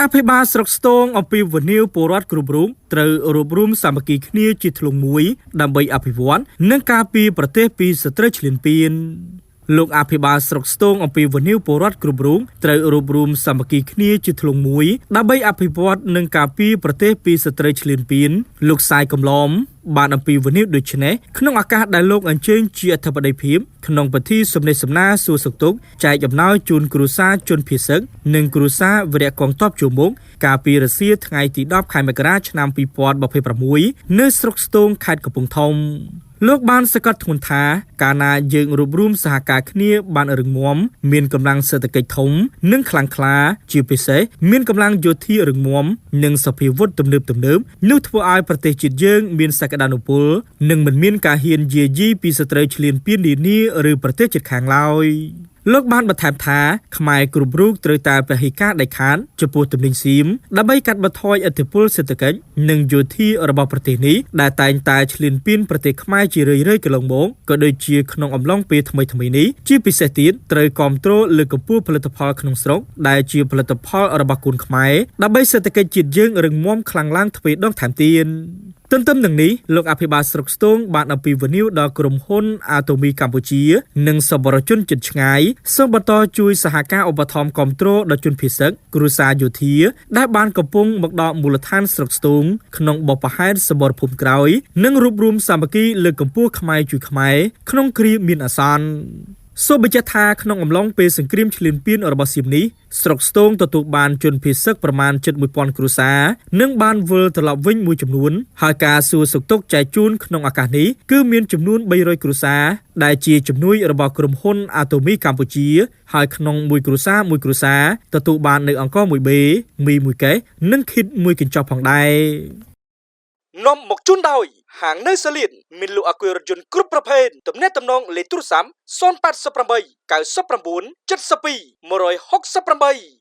អភិបាលស្រុកស្ទងអំពីវនីវពលរដ្ឋគ្រប់រូបត្រូវរួបរวมសាមគ្គីគ្នាជាធ្លុងមួយដើម្បីអភិវឌ្ឍនិងការពារប្រទេសពីសត្រូវឈ្លានពានលោកអភិបាលស្រុកស្ទងអំពីវនីវពលរដ្ឋគ្រប់រូបត្រូវរួបរวมសាមគ្គីគ្នាជាធ្លុងមួយដើម្បីអភិវឌ្ឍនិងការពារប្រទេសពីសត្រូវឈ្លានពានលោកសាយកំឡំបានអំពីវនីវដូចនេះក្នុងឱកាសដែលលោកអញ្ជើញជាអធិបតីភាពក្នុងពិធីសំណេះសំណាលសួរសុខទុក្ខចែកអំណោយជូនគ្រួសារជនភៀសសឹកនិងគ្រួសារវីរៈកងទ័ពជួរមុខកាលពីរសៀលថ្ងៃទី10ខែមករាឆ្នាំ2026នៅស្រុកស្ទងខេត្តកំពង់ធំលោកបានសង្កត់ធ្ងន់ថាកាលណាយើងរួបរวมសហការគ្នាបានរឹងមាំមានកម្លាំងសេដ្ឋកិច្ចធំនិងខ្លាំងក្លាជាពិសេសមានកម្លាំងយោធារឹងមាំនិងសភាវុធទំនើបនោះធ្វើឲ្យប្រទេសជាតិយើងមានសក្តានុពលនិងមិនមានការហ៊ានយាយីពីសត្រូវឈ្លានពាននានាឬប្រទេសជិតខាងឡើយលោកបានបន្ថែមថាខ្មែរគ្រប់រូបត្រូវតែពហិការដាច់ខាតចំពោះទំនិញស៊ីមដើម្បីកាត់បន្ថយឥទ្ធិពលសេដ្ឋកិច្ចនិងយោធារបស់ប្រទេសនេះដែលតែងតែឈ្លានពានប្រទេសខ្មែរជារឿយៗកន្លងមកក៏ដូចជាក្នុងអំឡុងពេលថ្មីនេះជាពិសេសទៀតត្រូវគ្រប់គ្រងលើកកម្ពស់ផលិតផលក្នុងស្រុកដែលជាផលិតផលរបស់កូនខ្មែរដើម្បីសេដ្ឋកិច្ចជាតិយើងរឹងមាំខ្លាំងឡើងទ្វេដងថែមទៀតទន្ទឹមនឹងនេះលោកអភិបាលស្រុកស្ទងបានអំពាវនាវដល់ក្រុមហ៊ុនអាតូមីកម្ពុជានិងសប្បុរសជនជិតឆ្ងាយសូមបន្តជួយសហការឧបត្ថម្ភគាំទ្រដល់ជនភៀសសឹកគ្រួសារយោធាដែលបានកំពុងមកដល់មូលដ្ឋានស្រុកស្ទងក្នុងបបផែនសមរភូមិក្រោយនិងរួបរวมសាមគ្គីលើកកម្ពស់ខ្មែរជួយខ្មែរក្នុងគ្រាមានអាសន្នសូមបញ្ជាក់ថាក្នុងអំឡុងពេលសង្គ្រាមឈ្លានពានរបស់សៀមនេះស្រុកស្ទងទទួលបានជនភៀសសឹកប្រមាណជិត 1000 គ្រួសារនិងបានវិលត្រឡប់វិញមួយចំនួនហើយការសួរសុខទុក្ខចែកជូនក្នុងឱកាសនេះគឺមានចំនួន300គ្រួសារដែលជាជំនួយរបស់ក្រុមហ៊ុនអាតូមីកម្ពុជាហើយក្នុងមួយគ្រួសារទទួលបាននៅអង្គ1បេមី1កេសនិងខិត1កញ្ចប់ផងដែរនាំមកជូនដោយហាងនៅសាលៀនមានលក់អគាររថយន្តគ្រប់ប្រភេទទំនាក់ទំនងលេខទូរស័ព្ទ088 99 72 168